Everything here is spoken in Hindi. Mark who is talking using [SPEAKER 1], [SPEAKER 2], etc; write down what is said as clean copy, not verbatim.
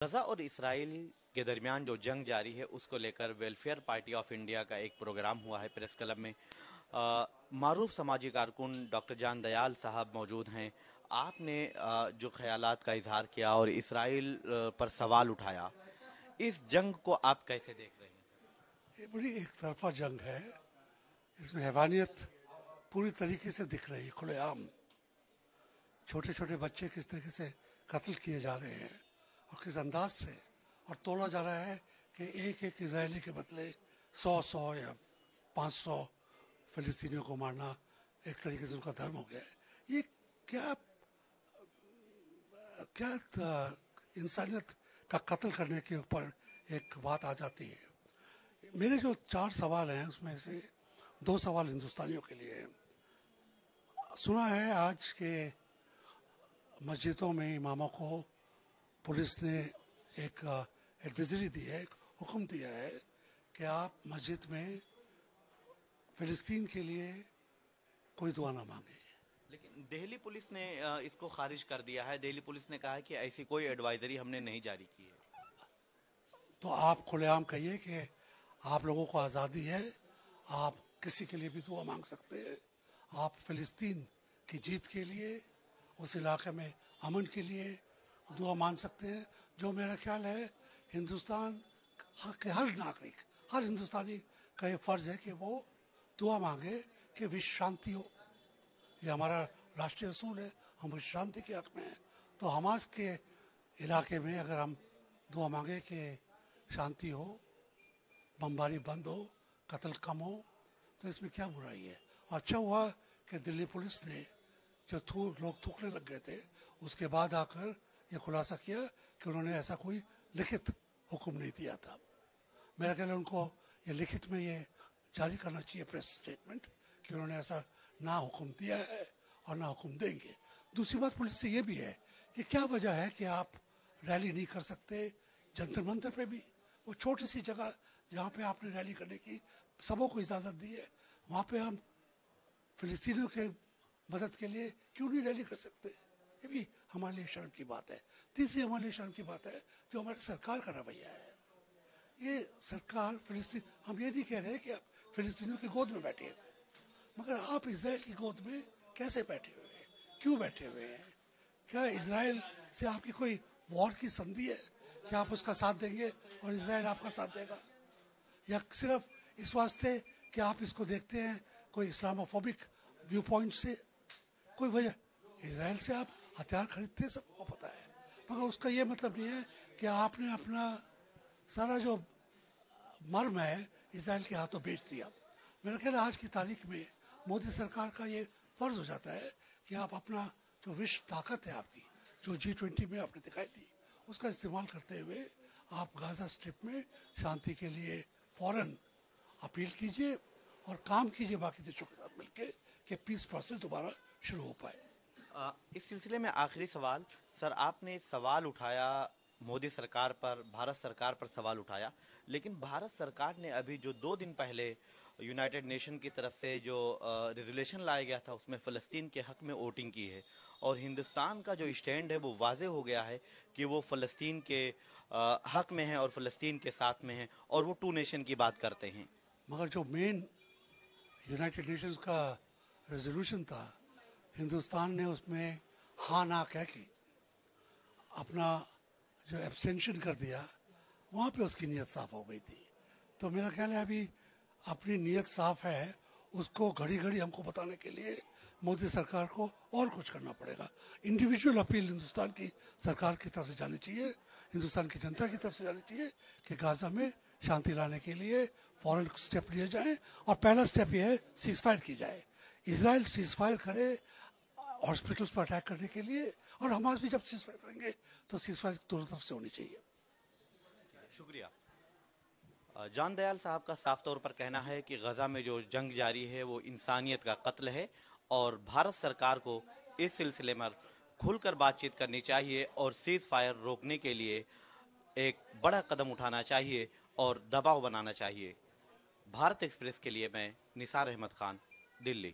[SPEAKER 1] गजा और इसराइल के दरमियान जो जंग जारी है उसको लेकर वेलफेयर पार्टी ऑफ इंडिया का एक प्रोग्राम हुआ है प्रेस क्लब में। मारूफ समाजी कारकुन डॉक्टर जान दयाल साहब मौजूद हैं। आपने जो ख्यालात का इजहार किया और इसराइल पर सवाल उठाया, इस जंग को आप कैसे देख रहे हैं?
[SPEAKER 2] ये बड़ी एक तरफा जंग है। इसमें हैवानियत पूरी तरीके से दिख रही है, खुलेआम। छोटे छोटे बच्चे किस तरीके से कत्ल किए जा रहे हैं और किस अंदाज से, और तोला जा रहा है कि एक एक इजरायली के बदले 100 या 500 फिलिस्तीनियों को मारना एक तरीके से उनका धर्म हो गया है। ये क्या क्या इंसानियत का कत्ल करने के ऊपर एक बात आ जाती है। मेरे जो 4 सवाल हैं उसमें से 2 सवाल हिंदुस्तानियों के लिए हैं। सुना है आज के मस्जिदों में इमामों को पुलिस ने एक एडवाइजरी दी है, एक हुक्म दिया है कि आप मस्जिद में फिलिस्तीन के लिए कोई दुआ ना मांगे।
[SPEAKER 1] लेकिन दिल्ली पुलिस ने इसको खारिज कर दिया है। दिल्ली पुलिस ने कहा है कि ऐसी कोई एडवाइजरी हमने नहीं जारी की है।
[SPEAKER 2] तो आप खुलेआम कहिए कि आप लोगों को आज़ादी है, आप किसी के लिए भी दुआ मांग सकते हैं। आप फिलिस्तीन की जीत के लिए, उस इलाके में अमन के लिए दुआ मांग सकते हैं। जो मेरा ख्याल है हिंदुस्तान के हर नागरिक, हर हिंदुस्तानी का ये फ़र्ज़ है कि वो दुआ मांगे कि विश्व शांति हो। ये हमारा राष्ट्रीय असूल है, हम विश्व शांति के हक़ में हैं। तो हमास के इलाके में अगर हम दुआ मांगे कि शांति हो, बमबारी बंद हो, कत्ल कम हो, तो इसमें क्या बुराई है। अच्छा हुआ कि दिल्ली पुलिस ने जो लोग थूकने लग गए थे उसके बाद आकर ये खुलासा किया कि उन्होंने ऐसा कोई लिखित हुक्म नहीं दिया था। मेरा ख्याल है उनको ये लिखित में ये जारी करना चाहिए, प्रेस स्टेटमेंट, कि उन्होंने ऐसा ना हुक्म दिया है और ना हुक्म देंगे। दूसरी बात पुलिस से ये भी है कि क्या वजह है कि आप रैली नहीं कर सकते जंतर मंतर पे भी। वो छोटी सी जगह जहाँ पे आपने रैली करने की सबों को इजाज़त दी है, वहाँ पे हम फिलिस्तीनियों के मदद के लिए क्यों नहीं रैली कर सकते। ये भी हमारे लिए शर्म की बात है। तीसरी हमारे लिए शर्म की बात है जो हमारी सरकार का रवैया है। ये सरकार फिलिस्तीन, हम ये नहीं कह रहे कि आप फिलिस्तीनियों की गोद में बैठे हैं, मगर आप इजराइल की गोद में कैसे बैठे हुए हैं, क्यों बैठे हुए हैं। क्या इजराइल से आपकी कोई वॉर की संधि है कि आप उसका साथ देंगे और इजराइल आपका साथ देगा, या सिर्फ इस वास्ते कि आप इसको देखते हैं कोई इस्लामोफोबिक व्यू पॉइंट से। कोई वजह, इजराइल से आप हथियार खरीदते हैं, सबको पता है, मगर उसका ये मतलब नहीं है कि आपने अपना सारा जो मर्म है इजराइल के हाथों बेच दिया। मेरा ख्याल आज की तारीख में मोदी सरकार का ये फर्ज हो जाता है कि आप अपना जो विश्व ताकत है आपकी, जो G20 में आपने दिखाई दी, उसका इस्तेमाल करते हुए आप गाजा स्ट्रिप में शांति के लिए फौरन अपील कीजिए और काम कीजिए बाकी देशों के साथ मिलकर कि पीस प्रोसेस दोबारा शुरू हो पाए।
[SPEAKER 1] इस सिलसिले में आखिरी सवाल सर, आपने सवाल उठाया मोदी सरकार पर, भारत सरकार पर सवाल उठाया, लेकिन भारत सरकार ने अभी जो 2 दिन पहले यूनाइटेड नेशन की तरफ से जो रेजोल्यूशन लाया गया था उसमें फ़लस्तीन के हक़ में वोटिंग की है, और हिंदुस्तान का जो स्टैंड है वो वाज़े हो गया है कि वो फ़लस्तीन के हक़ में है और फ़लस्तीन के साथ में है, और वो 2 नेशन की बात करते हैं।
[SPEAKER 2] मगर जो मेन यूनाइटेड नेशंस का रेजोल्यूशन था, हिंदुस्तान ने उसमें हाँ ना कह के अपना जो एब्सटेंशन कर दिया, वहाँ पे उसकी नीयत साफ़ हो गई थी। तो मेरा ख्याल है अभी अपनी नीयत साफ़ है, उसको घड़ी घड़ी हमको बताने के लिए मोदी सरकार को और कुछ करना पड़ेगा। इंडिविजुअल अपील हिंदुस्तान की सरकार की तरफ से जानी चाहिए, हिंदुस्तान की जनता की तरफ से जानी चाहिए कि गाज़ा में शांति लाने के लिए फौरन स्टेप लिए जाएं, और पहला स्टेप ये है सीज़ फायर की जाए। इजराइल सीज़ फायर करे हॉस्पिटल्स पर अटैक करने के लिए, और हमास भी जब सीज़ फायर करेंगे तो सीज़ फायर दोनों तरफ से होनी चाहिए।
[SPEAKER 1] शुक्रिया। जान दयाल साहब का साफ तौर पर कहना है कि गजा में जो जंग जारी है वो इंसानियत का कत्ल है, और भारत सरकार को इस सिलसिले में खुलकर बातचीत करनी चाहिए और सीज फायर रोकने के लिए एक बड़ा कदम उठाना चाहिए और दबाव बनाना चाहिए। भारत एक्सप्रेस के लिए मैं निसार अहमद खान, दिल्ली।